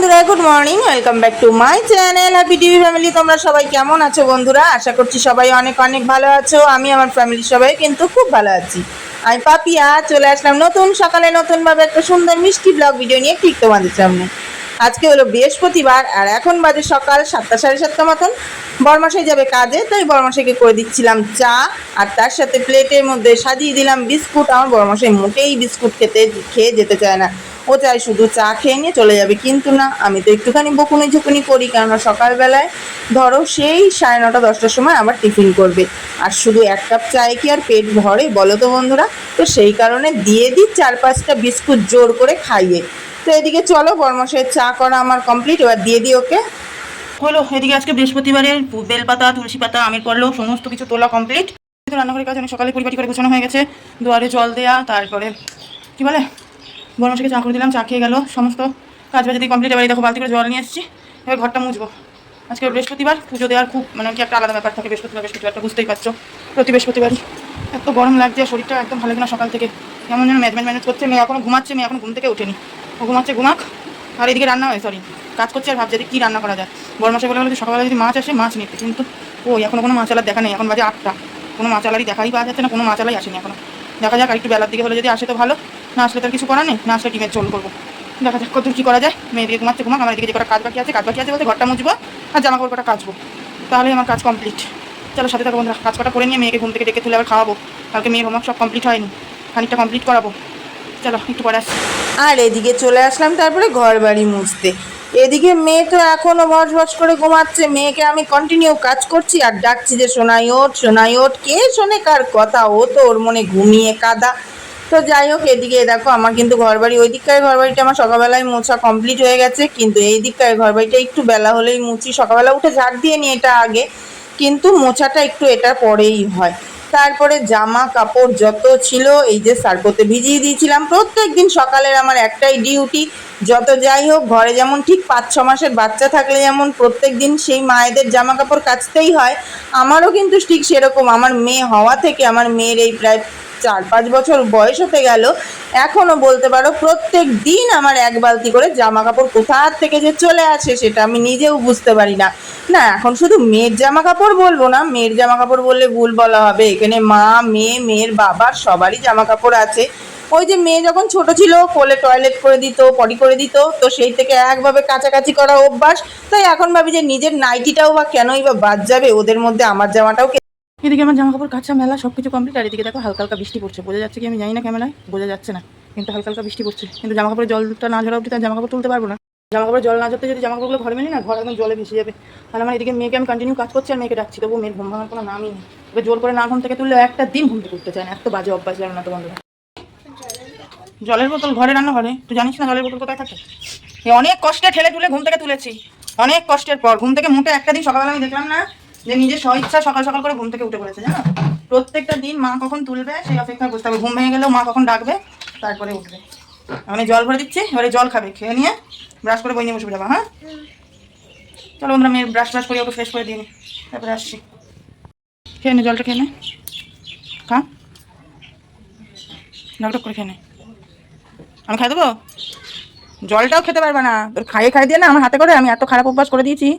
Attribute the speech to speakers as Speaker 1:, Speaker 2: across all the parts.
Speaker 1: বন্ধুরা, good morning, welcome back to my channel happy TV family. তোমরা সবাই কেমন আছো বন্ধুরা? আশা করছি সবাই অনেক অনেক ভালো আছো। আমি আমার ফ্যামিলির সবাই কিন্তু খুব ভালো আছি। আমি পাপিয়া চলে আসলাম নতুন সকালে নতুনভাবে একটা সুন্দর মিষ্টি ব্লগ ভিডিও নিয়ে ঠিক তোমাদের সামনে। আজকে হলো বৃহস্পতিবার আর এখন বাজে সকাল 7টা সাড়ে 7টা মতন। বরমাসাই যাবে কাজে, তাই বরমাসাইকে করে দিচ্ছিলাম চা আর তার সাথে প্লেটের মধ্যে সাজিয়ে দিলাম বিস্কুট। আমার বরমাসাই মোটেই বিস্কুট খেয়ে যেতে চায় না, ও চাই শুধু চা খেয়ে নিয়ে চলে যাবে। কিন্তু না, আমি তো একটুখানি বকুনি ঝুকুনি করি, কেননা সকালবেলায় ধরো সেই 9:30 10টার সময় আবার টিফিন করবে, আর শুধু এক কাপ চায়ে কি আর পেট ভরে বলো তো বন্ধুরা? তো সেই কারণে দিয়ে দিই 4-5টা বিস্কুট জোর করে খাইয়ে। তো এদিকে চলো, বরমশের চা করা আমার কমপ্লিট, এবার দিয়ে দিই ওকে। হলো এদিকে আজকে বৃহস্পতিবারের বেলপাতা, তুলসী পাতা, আমের পড়লো, সমস্ত কিছু তোলা কমপ্লিট। তো রান্নাঘরের কাজ অনেক সকালে পরিপাটি করে গোছানো হয়ে গেছে। দুয়ারে জল দেয়া, তারপরে কি বলে বরমশাইকে চা করে দিলাম, চা খেয়ে গেল, সমস্ত কাজ বাজ দিয়ে কমপ্লিট। এবার দেখো বালতি করে জল নিয়ে এসেছি, এবার ঘরটা মুছবো। আজকে বৃহস্পতিবার, পুজো দেওয়ার খুব কি একটা আলাদা ব্যাপার থাকে বৃহস্পতিবারটা, বুঝতেই পারছো। প্রতি বৃহস্পতিবারই এত গরম লাগছে, শরীরটা একদম ভালো লাগে না সকাল থেকে, কেমন যেন ম্যানেজ করছে। মেয়ে এখনো ঘুমাচ্ছে, মেয়ে এখন ঘুম থেকে ওঠেনি, ও ঘুমাচ্ছে, ঘুমাক। আর এদিকে রান্না হয়, সরি কাজ করছে আর ভাবছে কী রান্না করা যায়। বরমশাই বলে যদি সকালবেলা যদি মাছ আসে মাছ নিতে, কিন্তু ওই এখনো কোনো মাছ আলার দেখা নেই। এখন বাজে 8টা, কোনো মাছ আলারই দেখাই পাওয়া যাচ্ছে না, কোনো মাছ আলাই আসেনি এখনো। দেখা যাক, আর একটু বেলার দিকে হলে যদি আসে তো ভালো, না আসলে তার কিছু করার নেই, না আসলে ডিমের ঝোল করবো। দেখা যাক কত কী করা যায়। মেয়ে দিকে ঘুমাচ্ছে, ঘুমাক। আমার এদিকে যে কটা কাজ বাকি আছে বলতে ঘরটা মুছবো আর জামা কাপড় কটা কাচবো, তাহলে আমার কাজ কমপ্লিট। চলো সাথে থাকো বন্ধুরা, কাজ কটা করে নিয়ে মেয়েকে ঘুম থেকে ডেকে তুলে আবার খাওয়াবো। কালকে মেয়ের হোমওয়ার্ক সব কমপ্লিট হয়নি, খানিকটা কমপ্লিট করাবো। চলো একটু পরে আসছি। আর এদিকে চলে আসলাম তারপরে ঘর বাড়ি মুছতে। এদিকে মেয়ে তো এখনো ভস করে ঘুমাচ্ছে, মেয়েকে আমি কন্টিনিউ কাজ করছি আর ডাকছি যে সোনাই ওঠ। কে শোনে কার কথা? ও তো ওর মনে ঘুমিয়ে কাদা। তো যাই হোক, এদিকে দেখো আমার কিন্তু ঘরবাড়ি, ওই দিককার ঘরবাড়িটা আমার সকালবেলায় মোছা কমপ্লিট হয়ে গেছে, কিন্তু এই দিককার ঘরবাড়িটা একটু বেলা হলেই মুছি। সকালবেলা উঠে ঝাড় দিয়ে নিই এটা আগে, কিন্তু মোছাটা একটু এটা পরেই হয়। তারপরে জামা কাপড় যত ছিল এই যে সার্ফতে ভিজিয়ে দিয়েছিলাম। প্রত্যেক দিন সকালের আমার একটাই ডিউটি, যত যাই হোক ঘরে যেমন ঠিক 5-6 মাসের বাচ্চা থাকলে যেমন প্রত্যেক দিন সেই মায়েদের জামা কাপড় কাচতেই হয়, আমারও কিন্তু ঠিক সেরকম। আমার মেয়ে হওয়া থেকে আমার মেয়ের এই প্রায় 4-5 বছর বয়স হতে গেল, এখনও বলতে পারো প্রত্যেক দিন আমার এক বালতি করে জামা কাপড় কোথা থেকে যে চলে আসে সেটা আমি নিজেও বুঝতে পারি না। না, এখন শুধু মেয়ের জামা কাপড় বলবো না, মেয়ের জামা কাপড় বললে ভুল বলা হবে, এখানে মা মেয়ে মেয়ের বাবার সবারই জামা কাপড় আছে। ওই যে মেয়ে যখন ছোট ছিল কোলে টয়লেট করে দিত, পটি করে দিত, তো সেই থেকে একভাবে কাছাকাছি করা অভ্যাস। তাই এখন ভাবি যে নিজের নাইটিটাও বা কেনই বা বাদ যাবে, ওদের মধ্যে আমার জামাটাও। এদিকে আমার জামা কাপড় কাঁচা মেলা সব কিছু কমপ্লিট, আর এদিকে দেখো হালকা হালকা বৃষ্টি পড়ছে। বোঝা যাচ্ছে কি আমি জানি না, ক্যামেরায় বোঝা যাচ্ছে না, কিন্তু হালকা হালকা বৃষ্টি পড়ছে। কিন্তু জামা কাপড়ের জলটা না ঝরা অবধি তার জামা কাপড় তুলতে পারবো না। জামা কাপড়ের জল না ঝরতে যদি জামা কাপড়গুলো ঘরে মেলি না, ঘর একদম জলে ভেসে যাবে। তাহলে আমার এদিকে মেয়েকে আমি কন্টিনিউ কাজ করছি আর মেয়েকে ডাকছি, তবু মেয়ের ঘুম ভাঙার কোনো নামই নেই। এবার জোর করে না ঘুম থেকে তুললে একটা দিন ঘুম থেকে উঠতে চায় না, এত বাজে অভ্যাস জানো না তো বন্ধুরা। জলের বোতল ঘরে রান্না ঘরে, তুই জানিস না জলের বোতল কোথায় থাকে? অনেক কষ্টে ঠেলে ঠুলে ঘুম থেকে তুলেছি, অনেক কষ্টের পর। ঘুম থেকে মুটে একটা দিন সকালবেলা আমি দেখলাম না যে নিজের স্বইচ্ছা সকাল সকাল করে ঘুম থেকে উঠে পড়েছে, জানো? প্রত্যেকটা দিন মা কখন তুলবে সেই অপেক্ষায় বসতে হবে, ঘুম ভেঙে গেলেও মা কখন ডাকবে তারপরে উঠবে। আমি জল ভরে দিচ্ছি, এবারে জল খাবে, খেয়ে নিয়ে ব্রাশ করে বই নিয়ে বসে যাবো। হ্যাঁ চলো বন্ধুরা, মেয়ের ব্রাশ করে ওকে ফ্রেশ করে দিয়ে নি, তারপরে আসছি। খেয়ে নে জলটা, খেয়ে নে, খা ঢকঢক করে খেয়ে নে। আমি খাই দেবো, জলটাও খেতে পারবে না, তোর খাইয়ে দিয়ে না আমার হাতে করে আমি এত খারাপ অভ্যাস করে দিয়েছি।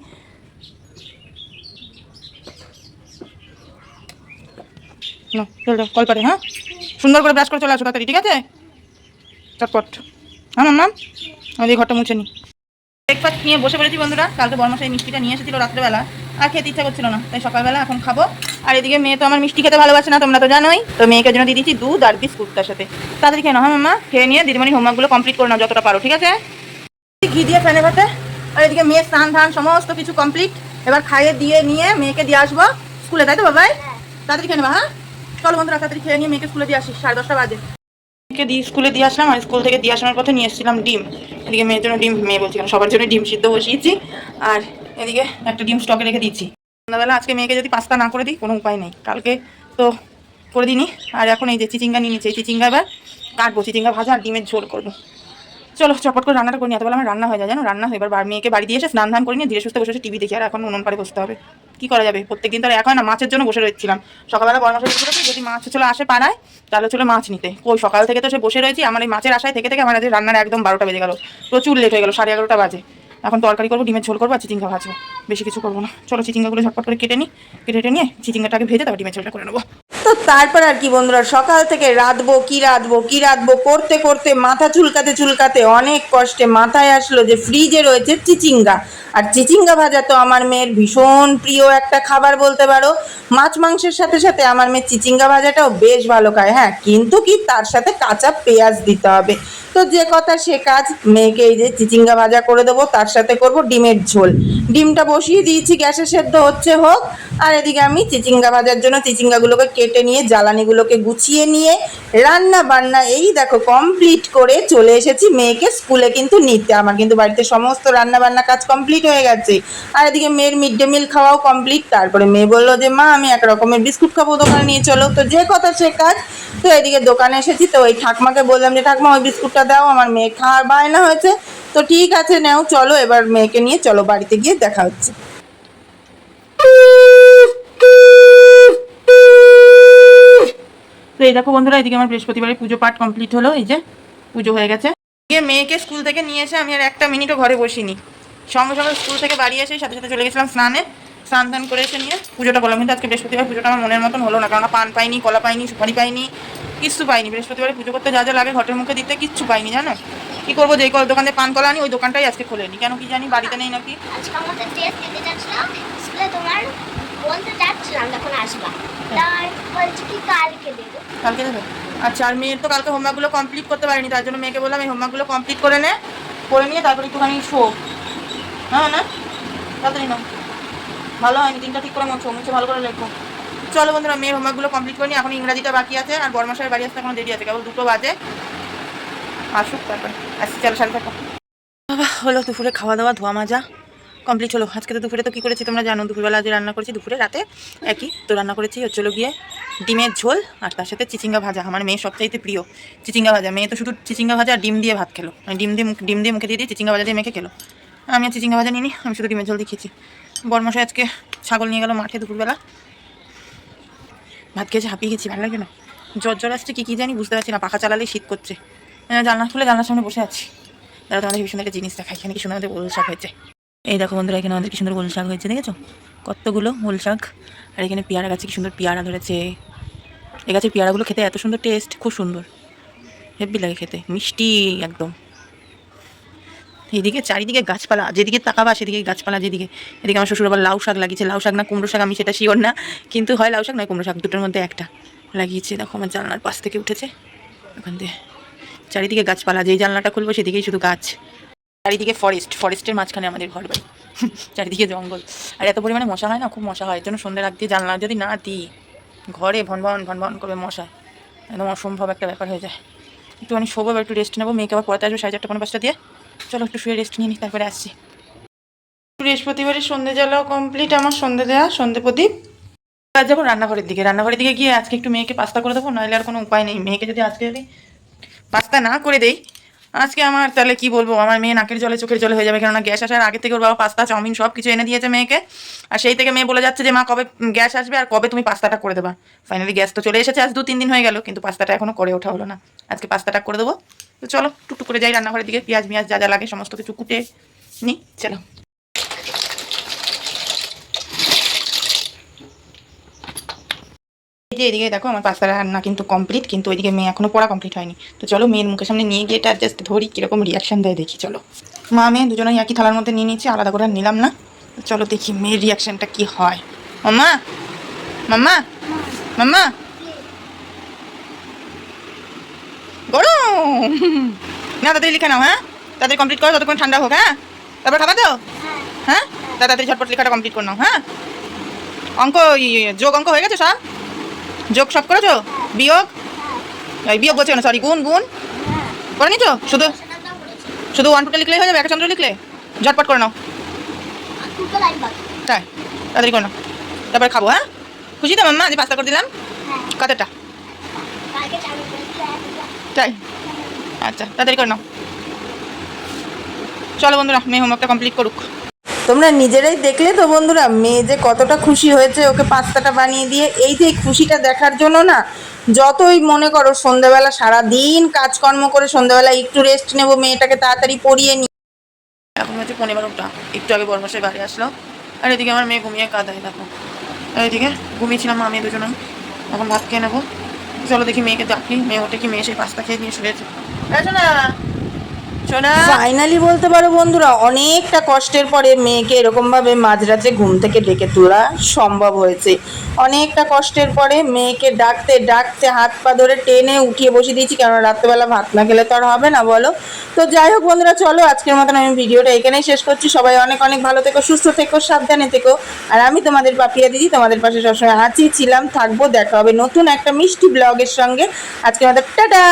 Speaker 1: কল করে, হ্যাঁ সুন্দর করে ব্রাশ করে চলে আসো তাড়াতাড়ি, ঠিক আছে? চটপট। হ্যাঁ মাম্মা, আমাদের ঘরটা মুছে নি। ব্রেকফাস্ট নিয়ে বসে পড়েছি বন্ধুরা। কালকে বরমশাই মিষ্টিটা নিয়ে এসেছিল রাত্রেবেলা, আর খেতে ইচ্ছা করছিল না, তাই সকালবেলা এখন খাবো। আর এদিকে মেয়ে তো আমার মিষ্টি খেতে ভালোবাসে না, তোমরা তো জানোই, তো মেয়েকে জন্য দিয়ে দিচ্ছি দুধ আর বিস্কুট তার সাথে। তাড়াতাড়ি খেয়ে নাও। হ্যাঁ মাম্মা, খেয়ে নিয়ে দিদিমণি হোমওয়ার্কগুলো কমপ্লিট করে নাও যতটা পারো, ঠিক আছে? ঘি দিয়ে ফেনে ভাতে, আর এদিকে মেয়ের স্নান ধান সমস্ত কিছু কমপ্লিট। এবার খাইয়ে দিয়ে নিয়ে মেয়েকে দিয়ে আসবো স্কুলে, তাই তো বাবাই? তাড়াতাড়ি খেয়ে নেবা। হ্যাঁ চলো বন্ধুরা, তাড়াতাড়ি খেয়ে নিয়ে মেয়েকে স্কুলে দিয়ে আসি, 10:30 বাজে। মেয়েকে স্কুলে দিয়ে আসলাম, আর স্কুল থেকে দিয়ে আসার পথে নিয়ে এসেছিলাম ডিম। এদিকে মেয়ের জন্য ডিম, মেয়ে বলছি কেন, সবার জন্য ডিম সিদ্ধ বসিয়েছি, আর এদিকে একটা ডিম স্টকে রেখে দিচ্ছি। সন্ধ্যাবেলা আজকে মেয়েকে যদি পাস্তা না করে দিই কোনো উপায় নেই, কালকে তো করে দিইনি। আর এখন এই যে চিচিঙ্গা নিয়ে নিচ্ছি, এই চিচিঙ্গা এবার কাটবো, চিচিঙ্গা ভাজা আর ডিমের ঝোল করবো। চলো চটপট করে রান্নাটা করে নিয়ে, এত বেলা আমার রান্না হয়ে যায় জানো। রান্না হয়ে এবার মেয়েকে বাড়ি দিয়ে এসে স্নান ধান করে নিয়ে ধীরে সুস্থে বসে টিভি দেখি, আর এখন উনুন পাড়ে বসতে হবে। কি করা যাবে, প্রত্যেকদিন তো আর এক হয় না। মাছের জন্য বসে রয়েছিলাম সকালবেলা, বরমাসে যদি মাছ চলে আসে পাড়ায় তাহলে চলে মাছ নিতে। ওই সকাল থেকে তো সে বসে রয়েছি, আমার এই মাছের আশায় থেকে থেকে আমার আজ রান্নার একদম 12টা বেজে গেল, প্রচুর লেট হয়ে গেল, 11:30 বাজে।
Speaker 2: এখন তরকারি করবো, ডিমের ঝোল করবো আর চিচিঙ্গা ভাজবো, বেশি কিছু করবো না। চলো চিচিঙ্গাগুলো ঝটপট করে কেটে নিয়ে চিচিঙ্গাটাকে ভেজে তারপর ডিমের ঝোলটা করে নেবো।
Speaker 1: তো তারপর আর কি বন্ধুরা, সকাল থেকে রাঁধবো করতে করতে মাথা চুলকাতে অনেক কষ্টে মাথায় আসলো যে ফ্রিজে রয়েছে চিচিঙ্গা। আর চিচিঙ্গা ভাজা তো আমার মেয়ের ভীষণ প্রিয় একটা খাবার বলতে পারো। মাছ মাংসের সাথে সাথে আমার মেয়ে চিচিঙ্গা ভাজাটাও বেশ ভালো খায়, হ্যাঁ, কিন্তু কি তার সাথে কাঁচা পেঁয়াজ দিতে হবে। তো যে কথা সে কাজ, মেয়েকে এই যে চিচিঙ্গা ভাজা করে দেবো, তার সাথে করব ডিমের ঝোল। ডিমটা বসিয়ে দিয়েছি, গ্যাসে সেদ্ধ হচ্ছে হোক। আর এদিকে আমি চিচিঙ্গা ভাজার জন্য চিচিঙ্গাগুলোকে কেটে নিয়ে জ্বালানিগুলোকে গুছিয়ে নিয়ে রান্না বান্না এই দেখো কমপ্লিট করে চলে এসেছি মেয়েকে স্কুলে কিন্তু নিতে। আমার কিন্তু বাড়িতে সমস্ত রান্না বান্না কাজ কমপ্লিট হয়ে গেছে। আর এদিকে মেয়ের মিড ডে মিল খাওয়াও কমপ্লিট। তারপরে মেয়ে বললো যে মা আমি এক রকমের বিস্কুট খাবো, দোকানে নিয়ে চলো। তো যে কথা সে কাজ। তো এদিকে দোকানে এসেছি, তো ওই ঠাকমাকে বললাম যে ঠাকমা ওই বিস্কুটটা দাও, আমার মেয়ে খাওয়ার বায়না হয়েছে। তো ঠিক আছে নাও, চলো এবার মেয়েকে নিয়ে চলো বাড়িতে গিয়ে দেখা হচ্ছে।
Speaker 2: তো এই দেখো বন্ধুরা, এদিকে আমার বৃহস্পতিবারের পুজো পাঠ কমপ্লিট হলো, এই যে পুজো হয়ে গেছে। গিয়ে মেয়েকে স্কুল থেকে নিয়ে এসে আমি আর একটা মিনিটও ঘরে বসিনি, সঙ্গে সঙ্গে স্কুল থেকে বাড়ি এসে সাথে সাথে চলে গেছিলাম স্নান টান করে এসে নিয়ে পুজোটা করলাম। কিন্তু আজকে বৃহস্পতিবার পুজোটা আমার মনের মতন হলো না, কারণ পান পাইনি, কলা পাইনি, সুপারি পাইনি, কিচ্ছু পাইনি। বৃহস্পতিবারে পুজো করতে যা যা লাগে ঘটের মুখে দিতে কিচ্ছু পাইনি, জানো কি করবো? যেই দোকানে পান কলা আনি ওই দোকানটাই আজকে খোলেনি, কেন কি জানি, বাড়িতে নেই নাকি।
Speaker 3: আজকে আমাদের টেস্ট দিতে যাচ্ছিলাম স্কুলে, তোমার বলতে যাচ্ছিলাম তখন আসবা, তার বলছি কি কালকে
Speaker 2: দেবে। আচ্ছা, আর মেয়ের তো কালকে হোমওয়ার্কগুলো কমপ্লিট করতে পারিনি, তার জন্য মেয়েকে বললাম এই হোমওয়ার্কগুলো কমপ্লিট করে নিয়ে তারপরে একটুখানি শো। হ্যাঁ না, তাড়াতাড়ি না, ভালো হয়নি, তিনটা ঠিক করে মুছে ভালো করে লেখো। চলো বন্ধুরা, মেয়ের হোমওয়ার্কগুলো কমপ্লিট করে নিই, এখন ইংরাজিটা বাকি আছে, আর বর্মাশায়ের বাড়ি আসতে এখনো দেরি আছে, কেবল 2টো বাজে, আসুক তারপরে আসছি। চলো সাড়ে 4টা বাবা হলো। দুপুরে খাওয়া দাওয়া ধোয়া মাজা কমপ্লিট হলো। আজকে তো দুপুরে তো কী করেছি তোমরা জানো, দুপুরবেলা আজ রান্না করেছি, দুপুরে রাতে একই তো রান্না করেছি, হচ্ছিলো গিয়ে ডিমের ঝোল আর তার সাথে চিচিঙ্গা ভাজা। আমার মেয়ে সবচাইতে প্রিয় চিচিঙ্গা ভাজা। মেয়ে তো শুধু চিচিঙ্গা ভাজা আর ডিম দিয়ে ভাত খেলো, ডিম দিয়ে মুখে দিয়ে চিচিঙ্গা ভাজা দিয়ে মেখে খেলো। আমি আর চিচিঙ্গা ভাজা নিইনি, আমি শুধু ডিমের ঝোল দিয়ে খেয়েছি। বরমশাই আজকে ছাগল নিয়ে গেল মাঠে দুপুরবেলা, ভাত খেয়েছে, হাঁপিয়ে গেছি, ভালো লাগে না, জ্বর আসছে কী জানি বুঝতে পারছি না, পাখা চালালেই শীত করছে। জানলা খুলে জানলার সামনে বসে আছি। তারা তোমাদের ভীষণ একটা জিনিস দেখায়, এখানে কি সুন্দর আমাদের ওল শাক হয়েছে। এই দেখো বন্ধুরা, এখানে আমাদের কি সুন্দর ওল শাক হয়েছে, দেখেছো কতগুলো ওল শাক। আর এখানে পেয়ারা গাছে কি সুন্দর পেয়ারা ধরেছে। এই গাছের পেয়ারাগুলো খেতে এত সুন্দর টেস্ট, খুব সুন্দর, হেব্বি লাগে খেতে, মিষ্টি একদম। এদিকে চারিদিকে গাছপালা, যেদিকে তাকাবা সেদিকে গাছপালা, যেদিকে এদিকে আমার শ্বশুর আবার লাউ শাক লাগিয়েছে, লাউ শাক না কুমড়ো শাক আমি সেটা শিওর না, কিন্তু হয় লাউ শাক নয় কুমড়ো শাক, দুটোর মধ্যে একটা লাগিয়েছে। দেখো আমার জানলার পাশ থেকে উঠেছে, ওখান দিয়ে চারিদিকে গাছপালা, যেই জানলাটা খুলবো সেদিকেই শুধু গাছ। চারিদিকে ফরেস্টের মাঝখানে আমাদের ঘর বাড়ি, চারিদিকে জঙ্গল। আর এত পরিমাণে মশা হয় না, খুব মশা হয়, এর জন্য সন্ধ্যে রাত দিয়ে জানলা যদি না দিই ঘরে ভন ভন করবে মশা, একদম অসম্ভব একটা ব্যাপার হয়ে যায়। একটুখানি শোবো, একটু রেস্ট নেবো, মেয়েকে আবার পড়াতে আসবো 4:30 5:00 দিয়ে। চলো একটু শুয়ে রেস্ট নিয়ে নিই, তারপরে আসছি। বৃহস্পতিবারের সন্ধ্যে জ্বালাও কমপ্লিট, আমার সন্ধ্যে দেওয়া, সন্ধ্যে প্রদীপ। আজ যাবো রান্নাঘরের দিকে গিয়ে আজকে একটু মেয়েকে পাস্তা করে দেবো, নাহলে আর কোনো উপায় নেই। মেয়েকে যদি আজকে পাস্তা না করে দেই আজকে, আমার তাহলে কি বলবো, আমার মেয়ে নাকের জলে চোখের জলে হয়ে যাবে। কেননা গ্যাস আসার আগে থেকে ওর বাবা পাস্তা চাউমিন সব কিছু এনে দিয়েছে মেয়েকে, আর সেই থেকে মেয়ে বলে যাচ্ছে যে মা কবে গ্যাস আসবে আর কবে তুমি পাস্তাটা করে দেবা। ফাইনালি গ্যাস তো চলে এসেছে, আজ 2-3 দিন হয়ে গেল, কিন্তু পাস্তাটা এখনো করে ওঠা হলো না। আজকে পাস্তাটা করে দেবো। তো চলো টুকটুক করে যাই রান্নাঘরের দিকে, পেঁয়াজ যা যা লাগে সমস্ত কিছু কুটে নিই, চলো। এই যে এদিকে দেখো আমার পাস্তা রান্না কিন্তু কমপ্লিট, কিন্তু ওইদিকে মেয়ে এখনো পড়া কমপ্লিট হয়নি। তো চলো মেয়ের মুখের সামনে নিয়ে গিয়ে এটা জাস্ট ধরি, কীরকম রিয়াকশান দেয় দেখি। চলো, মা মেয়ে দুজনেই একই থালার মধ্যে নিয়ে নিচ্ছি, আলাদা করে নিলাম না। চলো দেখি মেয়ের রিয়াকশানটা কি হয়। মাম্মা মাম্মা মাম্মা গরম না, তাড়াতাড়ি লিখে নাও, হ্যাঁ তাড়াতাড়ি কমপ্লিট করো, ততক্ষণ ঠান্ডা হোক, হ্যাঁ তারপর খাবা তো, হ্যাঁ তাড়াতাড়ি ঝটপট লেখাটা কমপ্লিট করে নাও। হ্যাঁ অঙ্ক যোগ অঙ্ক হয়ে গেছে সব, যোগ সব করেছো, বিয়োগ বিয়োগ বলছে না, সরি গুণ করে নিচ্ছ, শুধু 1 2 লিখলেই হয়ে যাবে, একচন্দ্র লিখলে ঝটপট করে নাও, তাই তাড়াতাড়ি করে নাও, তারপরে খাবো। হ্যাঁ খুশি তো মাম্মা যে পাস্তা করে দিলাম, কতটা তাই, আচ্ছা তাড়াতাড়ি করে নাও। চলো বন্ধুরা, মেয়ে হোমওয়ার্কটা কমপ্লিট করুক।
Speaker 1: তোমরা নিজেরাই দেখলে তো বন্ধুরা, মেয়ে যে কতটা খুশি হয়েছে ওকে পাস্তাটা বানিয়ে দিয়ে। এই যে খুশিটা দেখার জন্য না, যতই মনে করো সন্ধ্যাবেলা সারাদিন কাজকর্ম করে সন্ধ্যাবেলা একটু রেস্ট নেবো, মেয়েটাকে তাড়াতাড়ি পড়িয়ে নিই,
Speaker 2: এখন হচ্ছে 12:15, একটু আগে বরমাসের বাড়ি আসলো। আর এদিকে আমার মেয়ে ঘুমিয়ে কাঁদায় দেখো। আর এদিকে ঘুমিয়েছিলাম আমি দুজনে, এখন ভাত খেয়ে নেবো। চলো দেখি মেয়েকে ডাকি, মেয়ে ওঠে কি, মেয়ে সেই পাস্তা খেয়ে নিয়ে শুয়েছে। শোনা শোনা,
Speaker 1: ফাইনালি বলতে পারো বন্ধুরা, অনেকটা কষ্টের পরে মেয়েকে এরকমভাবে মাঝরাতে ঘুম থেকে ডেকে তোলা সম্ভব হয়েছে। অনেকটা কষ্টের পরে মেয়েকে ডাকতে ডাকতে হাত পা ধরে টেনে উঠিয়ে বসিয়ে দিয়েছি, কারণ রাত্রেবেলা ভাত না খেলে তো আর হবে না বলো। তো যাই হোক বন্ধুরা, চলো আজকের মতন আমি ভিডিওটা এখানেই শেষ করছি। সবাই অনেক অনেক ভালো থেকো, সুস্থ থেকো, সাবধানে থেকো। আর আমি তোমাদের পাপিয়া দিদি, তোমাদের পাশে সবসময় আছি, ছিলাম, থাকবো। দেখা হবে নতুন একটা মিষ্টি ব্লগের সঙ্গে। আজকের মতো টাটা।